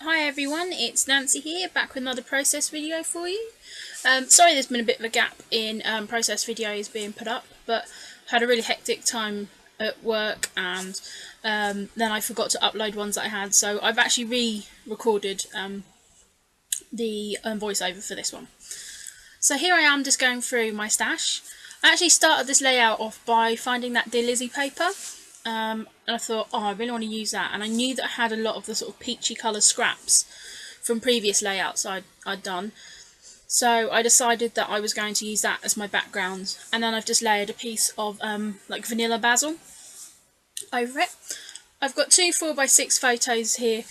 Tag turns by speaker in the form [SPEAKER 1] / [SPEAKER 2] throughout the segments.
[SPEAKER 1] Hi everyone, it's Nancy here, back with another process video for you. Sorry there's been a bit of a gap in process videos being put up, but I had a really hectic time at work and then I forgot to upload ones that I had, so I've actually re-recorded the voiceover for this one. So here I am just going through my stash. I actually started this layout off by finding that Dear Lizzie paper. And I thought, oh, I really want to use that. And I knew that I had a lot of the sort of peachy colour scraps from previous layouts I'd done. So I decided that I was going to use that as my background. And then I've just layered a piece of like vanilla basil over it. I've got two 4x6 photos here,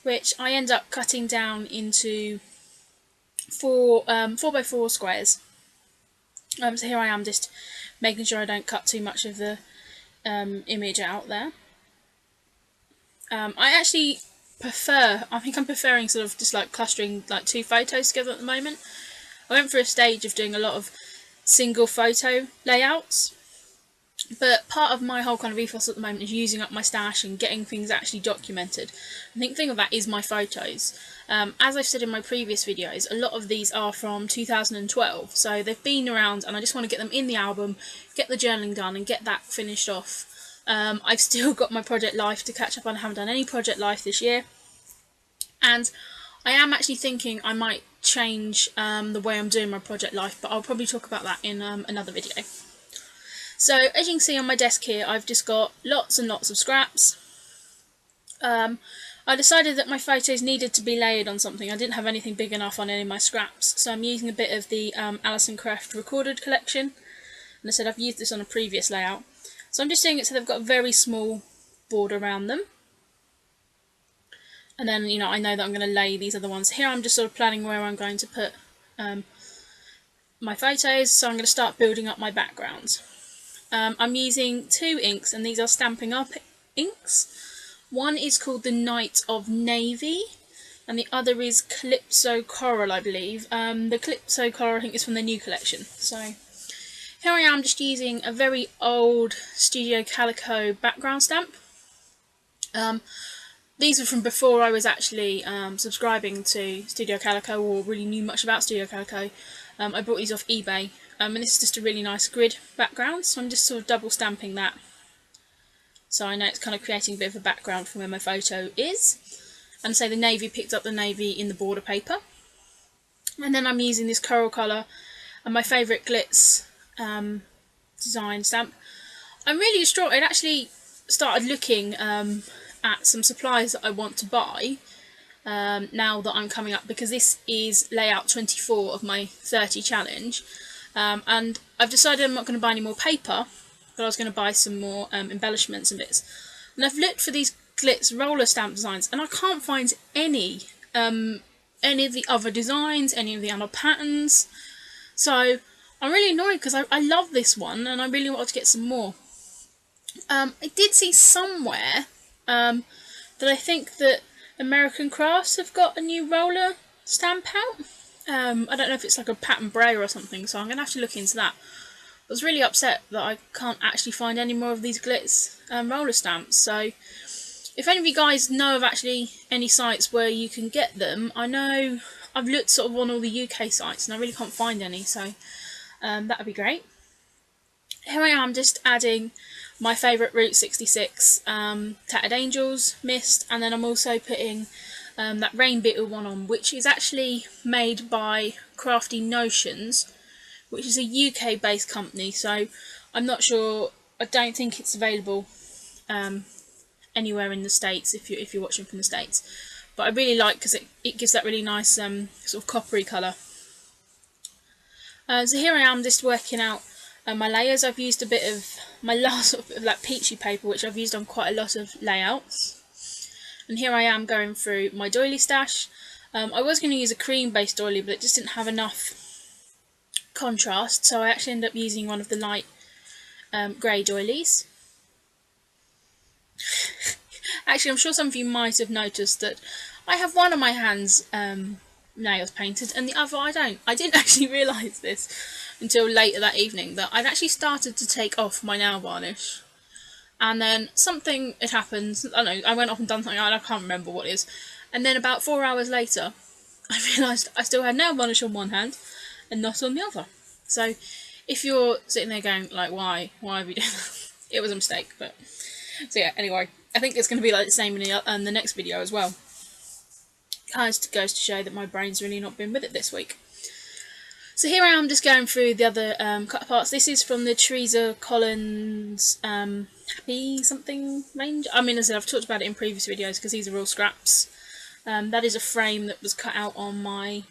[SPEAKER 1] which I end up cutting down into 4x4 squares. So here I am just making sure I don't cut too much of the image out there. I actually I think I'm preferring sort of just like clustering like two photos together at the moment. I went through a stage of doing a lot of single photo layouts, but part of my whole kind of ethos at the moment is using up my stash and getting things actually documented. I think the thing of that is my photos. As I've said in my previous videos, a lot of these are from 2012, so they've been around and I just want to get them in the album, get the journaling done and get that finished off. I've still got my Project Life to catch up on. I haven't done any Project Life this year, and I am actually thinking I might change the way I'm doing my Project Life, but I'll probably talk about that in another video. So as you can see on my desk here, I've just got lots and lots of scraps. I decided that my photos needed to be layered on something. I didn't have anything big enough on any of my scraps, so I'm using a bit of the Alison Craft Recorded collection. And I said I've used this on a previous layout. So I'm just doing it so they've got a very small border around them. And then, you know, I know that I'm going to lay these other ones. Here I'm just sort of planning where I'm going to put my photos, so I'm going to start building up my backgrounds. I'm using two inks, and these are Stampin' Up inks. One is called the Night of Navy, and the other is Calypso Coral, I believe. The Calypso Coral, I think, is from the new collection. So here I am just using a very old Studio Calico background stamp. These are from before I was actually subscribing to Studio Calico or really knew much about Studio Calico. I bought these off eBay, and this is just a really nice grid background, so I'm just sort of double stamping that. So I know it's kind of creating a bit of a background from where my photo is. And say the navy picked up the navy in the border paper. And then I'm using this coral colour and my favourite glitz design stamp. I'm really distraught. I'd actually started looking at some supplies that I want to buy now that I'm coming up, because this is layout 24 of my 30 challenge, and I've decided I'm not going to buy any more paper, but I was going to buy some more embellishments and bits. And I've looked for these glitz roller stamp designs, and I can't find any of the other designs, any of the other patterns. So I'm really annoyed because I love this one and I really wanted to get some more. I did see somewhere that I think that American Crafts have got a new roller stamp out. I don't know if it's like a pattern brayer or something, so I'm going to have to look into that. I was really upset that I can't actually find any more of these glitz roller stamps. So if any of you guys know of actually any sites where you can get them, I know I've looked sort of on all the UK sites and I really can't find any, so that would be great. Here I am just adding my favourite Route 66 Tattered Angels mist, and then I'm also putting that Rain Beetle one on, which is actually made by Crafty Notions, which is a UK based company, so I'm not sure, I don't think it's available anywhere in the States if you're watching from the States, but I really like because it gives that really nice sort of coppery colour. So here I am just working out my layers. I've used a bit of my last sort of like peachy paper, which I've used on quite a lot of layouts, and here I am going through my doily stash. I was going to use a cream based doily, but it just didn't have enough contrast, so I actually ended up using one of the light grey doilies. Actually, I'm sure some of you might have noticed that I have one of my hands nails painted and the other I don't. I didn't actually realise this until later that evening, that I'd actually started to take off my nail varnish, and then something had happened. I don't know, I went off and done something, I can't remember what it is, And then about 4 hours later, I realised I still had nail varnish on one hand and not on the other. So if you're sitting there going like, why have you done that? It was a mistake. But so yeah, anyway, I think it's going to be like the same in the next video as well. Kind of goes to show that my brain's really not been with it this week. So here I am just going through the other cut parts. This is from the Teresa Collins Happy Something range. I mean, as I said, I've talked about it in previous videos because these are all scraps. That is a frame that was cut out on my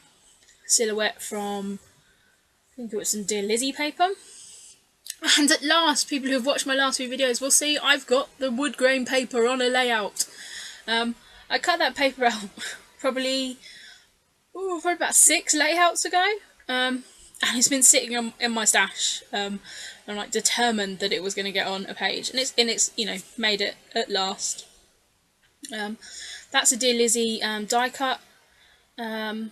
[SPEAKER 1] silhouette from, I think it was some Dear Lizzie paper. And at last, people who have watched my last few videos will see I've got the wood grain paper on a layout. I cut that paper out probably about 6 layouts ago. And it's been sitting in my stash. I'm like determined that it was going to get on a page, and it's you know, made it at last. That's a Dear Lizzie die cut. I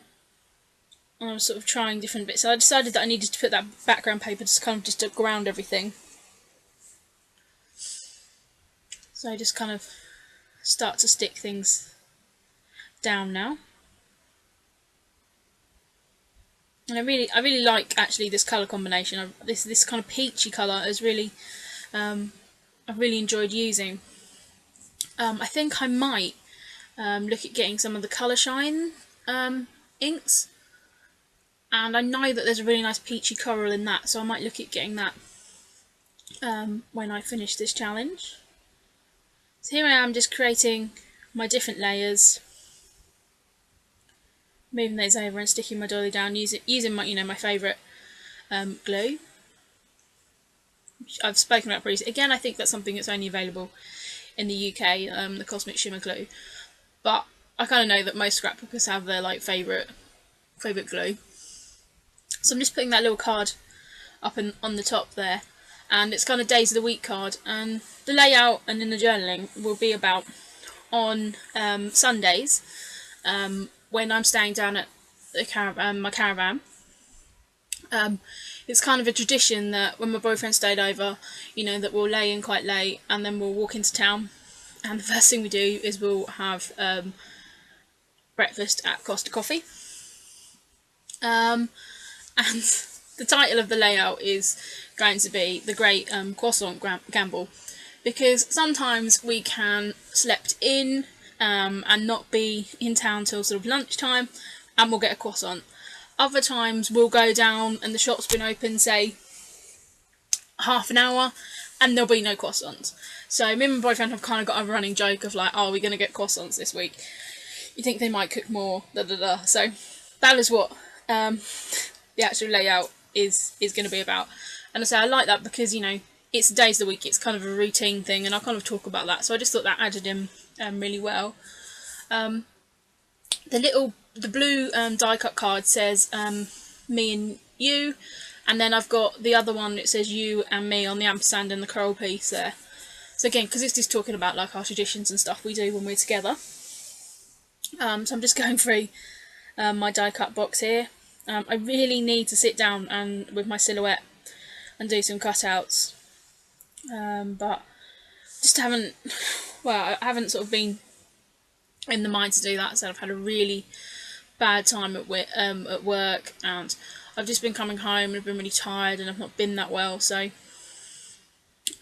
[SPEAKER 1] was sort of trying different bits, so I decided that I needed to put that background paper just to ground everything. So I just kind of start to stick things down now. And I really like actually this colour combination. This kind of peachy colour is really I've really enjoyed using. I think I might look at getting some of the Colour Shine inks, and I know that there's a really nice peachy coral in that, so I might look at getting that when I finish this challenge. So here I am just creating my different layers, moving those over and sticking my dolly down using my, you know, my favourite glue. I've spoken about previously. Again, I think that's something that's only available in the UK, the Cosmic Shimmer glue. But I kind of know that most scrapbookers have their like favourite glue. So I'm just putting that little card up on the top there, and it's kind of days of the week card. And the layout and in the journaling will be about on Sundays. When I'm staying down at the my caravan. It's kind of a tradition that when my boyfriend stayed over, you know, that we'll lay in quite late and then we'll walk into town, and the first thing we do is we'll have breakfast at Costa Coffee. And the title of the layout is going to be The Great Croissant Gamble, because sometimes we can slept in and not be in town till sort of lunchtime, and we'll get a croissant. Other times we'll go down and the shop's been open, say, half an hour, and there'll be no croissants. So me and my boyfriend have kind of got a running joke of like, oh, we're going to get croissants this week. You think they might cook more, da da da. So that is what the actual layout is going to be about. And I say I like that because, you know, it's days of the week, it's kind of a routine thing, and I kind of talk about that. So I just thought that added in really well. The blue die cut card says me and you, and then I've got the other one that says you and me on the ampersand and the coral piece there. So again, because it's just talking about like our traditions and stuff we do when we're together. So I'm just going through my die cut box here. I really need to sit down and with my silhouette and do some cutouts, but just haven't. Well, I haven't sort of been in the mind to do that. So I've had a really bad time at work, and I've just been coming home and I've been really tired and I've not been that well. So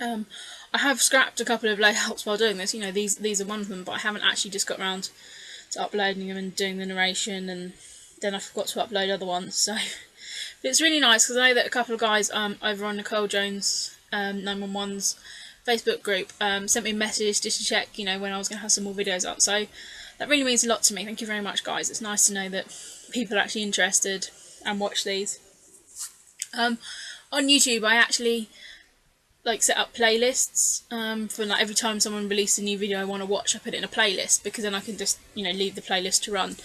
[SPEAKER 1] I have scrapped a couple of layouts while doing this. You know, these are one of them, but I haven't actually just got around to uploading them and doing the narration, and then I forgot to upload other ones. So but it's really nice because I know that a couple of guys over on Nicole Jones 911's Facebook group sent me a message just to check, you know, when I was going to have some more videos up. So that really means a lot to me. Thank you very much, guys. It's nice to know that people are actually interested and watch these. On YouTube, I actually like set up playlists for like every time someone releases a new video I want to watch, I put it in a playlist, because then I can just, you know, leave the playlist to run.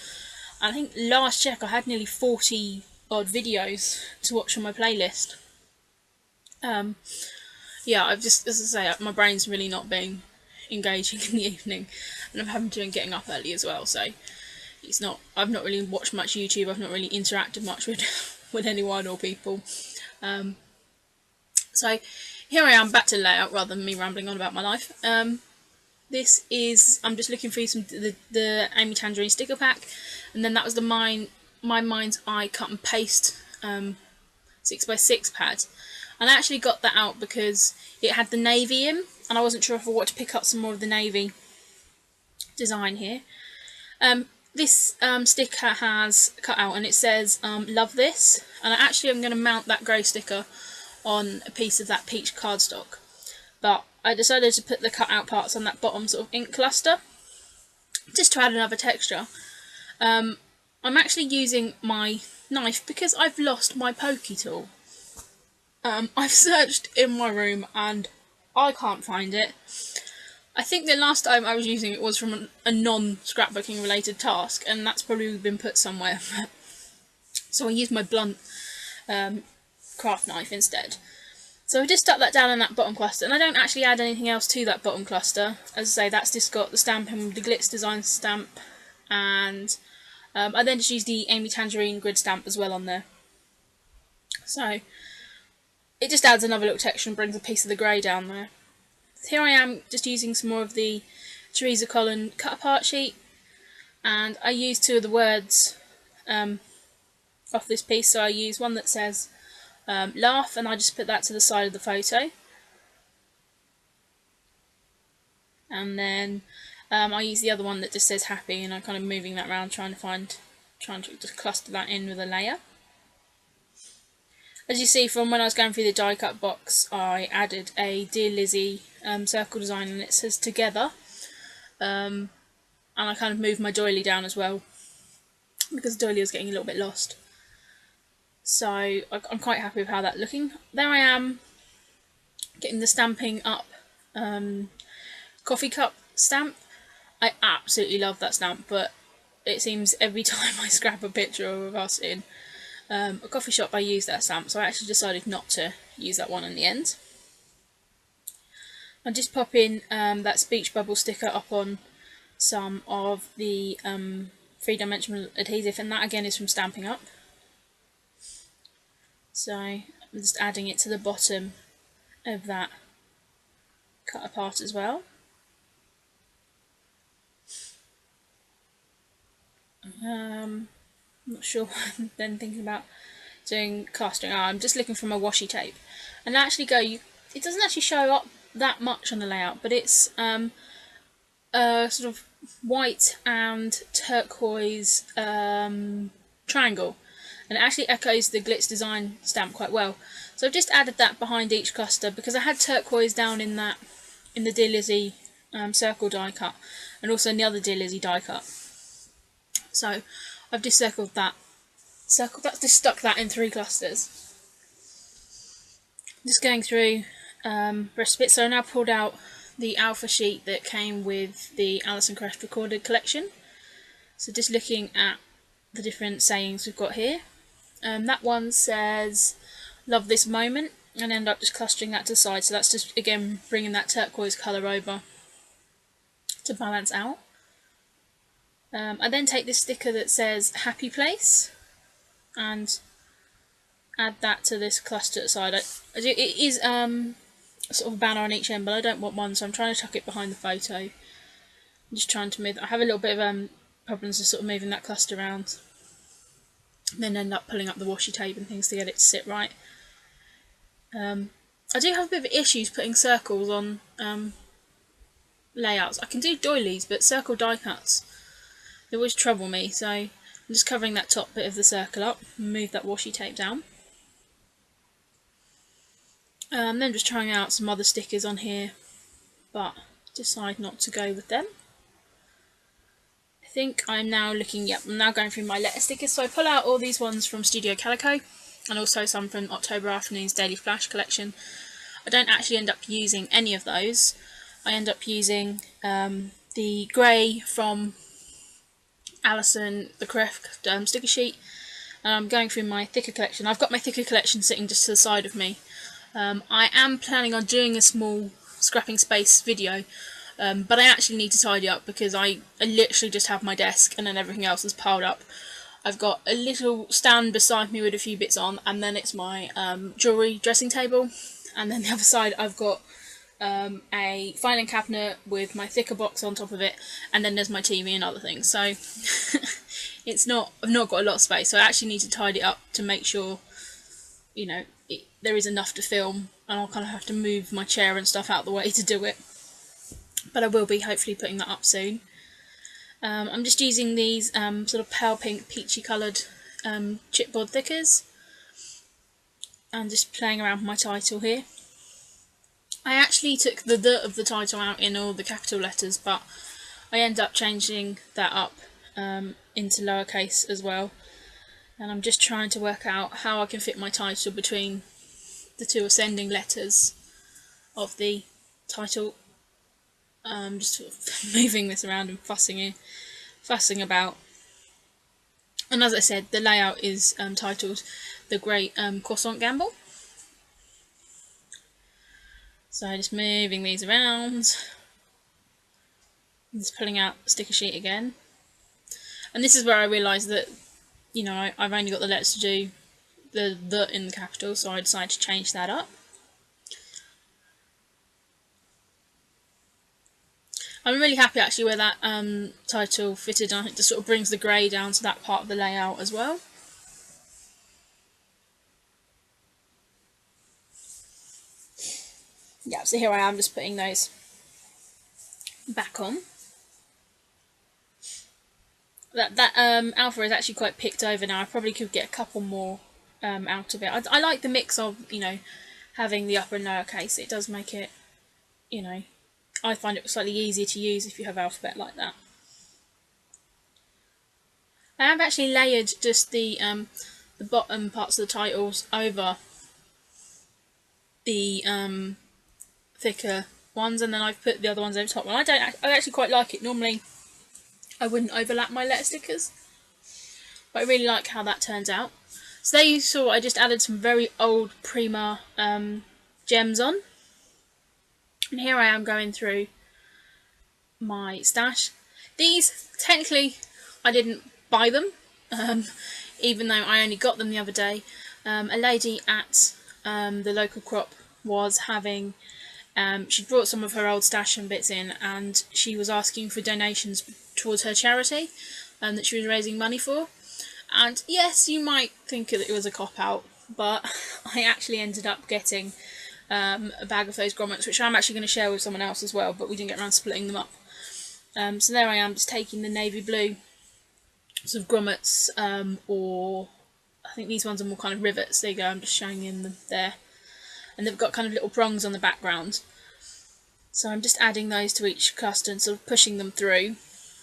[SPEAKER 1] And I think last check I had nearly 40 odd videos to watch on my playlist. Yeah, I've just, as I say, my brain's really not being engaging in the evening, and I'm having to be getting up early as well, so it's not, I've not really watched much YouTube, I've not really interacted much with anyone or people. So here I am back to layout rather than me rambling on about my life. This is, I'm just looking through the Amy Tangerine sticker pack, and then that was the My Mind's Eye cut and paste 6x6 pad. And I actually got that out because it had the navy in, and I wasn't sure if I wanted to pick up some more of the navy design here. This sticker has cut out and it says love this, and actually I'm going to mount that grey sticker on a piece of that peach cardstock, but I decided to put the cut out parts on that bottom sort of ink cluster just to add another texture. I'm actually using my knife because I've lost my pokey tool. I've searched in my room and I can't find it. I think the last time I was using it was from a non-scrapbooking related task, and that's probably been put somewhere. So I used my blunt craft knife instead. So I just stuck that down in that bottom cluster, and I don't actually add anything else to that bottom cluster. As I say, that's just got the stamping with the Glitz design stamp, and I then just use the Amy Tangerine grid stamp as well on there. So it just adds another little texture and brings a piece of the grey down there. Here I am just using some more of the Teresa Collin cut apart sheet, and I use two of the words off this piece. So I use one that says laugh, and I just put that to the side of the photo, and then I use the other one that just says happy, and I'm kind of moving that around trying to just cluster that in with a layer. As you see from when I was going through the die cut box, I added a Dear Lizzie circle design, and it says together, and I kind of moved my doily down as well because the doily was getting a little bit lost. So I'm quite happy with how that's looking. There I am getting the stamping up coffee cup stamp. I absolutely love that stamp, but it seems every time I scrap a picture of us in a coffee shop I use that stamp, so I actually decided not to use that one in the end. I'm just popping that speech bubble sticker up on some of the 3-dimensional adhesive, and that again is from Stampin' Up. So I'm just adding it to the bottom of that cut apart as well. I'm not sure then thinking about doing casting. I'm just looking for my washi tape, and actually it doesn't actually show up that much on the layout, but it's a sort of white and turquoise triangle, and it actually echoes the Glitz design stamp quite well. So I've just added that behind each cluster because I had turquoise down in the Dear Lizzie circle die cut, and also in the other Dear Lizzie die cut. So I've just just stuck that in 3 clusters. Just going through the rest of it. So I now pulled out the alpha sheet that came with the Alison Crest recorded collection. So just looking at the different sayings we've got here. That one says love this moment, and end up just clustering that to the side. So that's just again bringing that turquoise colour over to balance out. I then take this sticker that says happy place and add that to this cluster at the side. It is sort of a banner on each end, but I don't want one, so I'm trying to tuck it behind the photo. I'm just trying to move. I have a little bit of problems with sort of moving that cluster around, and then end up pulling up the washi tape and things to get it to sit right. I do have a bit of issues putting circles on layouts. I can do doilies, but circle die cuts, they always trouble me, so I'm just covering that top bit of the circle up and move that washi tape down. Then just trying out some other stickers on here, but decide not to go with them. I think I'm now I'm now going through my letter stickers. So I pull out all these ones from Studio Calico, and also some from October Afternoon's Daily Flash collection. I don't actually end up using any of those. I end up using the grey from Alison, the Crest sticker sheet, and I'm going through my thicker collection. I've got my thicker collection sitting just to the side of me. I am planning on doing a small scrapping space video, but I actually need to tidy up because I literally just have my desk and then everything else is piled up. I've got a little stand beside me with a few bits on, and then it's my jewellery dressing table, and then the other side I've got a filing cabinet with my thicker box on top of it, and then there's my TV and other things. So I've not got a lot of space, so I actually need to tidy it up to make sure, you know, there is enough to film, and I'll kind of have to move my chair and stuff out of the way to do it. But I will be hopefully putting that up soon. I'm just using these sort of pale pink peachy coloured chipboard thickers, and just playing around with my title here. I actually took the "the" of the title out in all the capital letters, but I end up changing that up into lowercase as well. And I'm just trying to work out how I can fit my title between the two ascending letters of the title. Just sort of moving this around and fussing about. And as I said, the layout is titled The Great Croissant Gamble. So just moving these around, just pulling out the sticker sheet again. And this is where I realised that, you know, I've only got the letters to do the in the capital, so I decided to change that up. I'm really happy actually where that title fitted, and I think it sort of brings the grey down to that part of the layout as well. Yeah, so here I am just putting those back on. That alpha is actually quite picked over now. I probably could get a couple more out of it. I like the mix of, you know, having the upper and lower case. It does make it, you know, I find it slightly easier to use if you have alphabet like that. I have actually layered just the bottom parts of the titles over the thicker ones, and then I've put the other ones over top. And I actually quite like it. Normally I wouldn't overlap my letter stickers, but I really like how that turns out. So there you saw I just added some very old Prima gems on, and here I am going through my stash. These, technically, I didn't buy them, even though I only got them the other day. A lady at the local crop was having, she brought some of her old stash and bits in, and she was asking for donations towards her charity that she was raising money for. And yes, you might think that it was a cop-out, but I actually ended up getting a bag of those grommets, which I'm actually going to share with someone else as well, but we didn't get around to splitting them up. So there I am, just taking the navy blue sort of grommets, or I think these ones are more kind of rivets. There you go, I'm just showing them there. And they've got kind of little prongs on the background. So I'm just adding those to each cluster and sort of pushing them through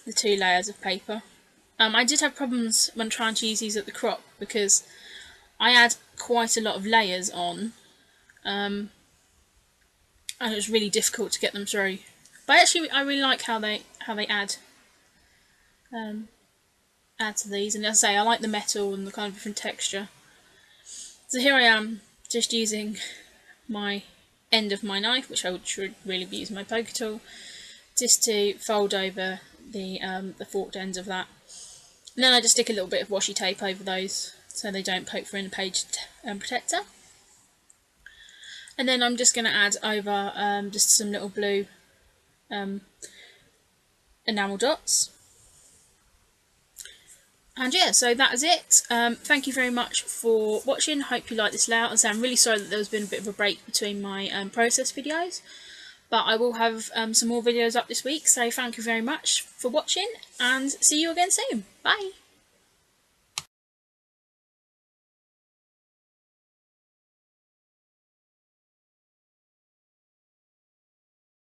[SPEAKER 1] the two layers of paper. I did have problems when trying to use these at the crop, because I had quite a lot of layers on, and it was really difficult to get them through. But actually, I really like how they add to these, and as I say, I like the metal and the kind of different texture. So here I am, just using my end of my knife, which I should really be using my poker tool, just to fold over the forked ends of that. And then I just stick a little bit of washi tape over those so they don't poke through in the page protector. And then I'm just going to add over just some little blue enamel dots. And yeah, so that is it. Thank you very much for watching. Hope you like this layout. And so I'm really sorry that there's been a bit of a break between my process videos, but I will have some more videos up this week. So thank you very much for watching, and see you again soon. Bye.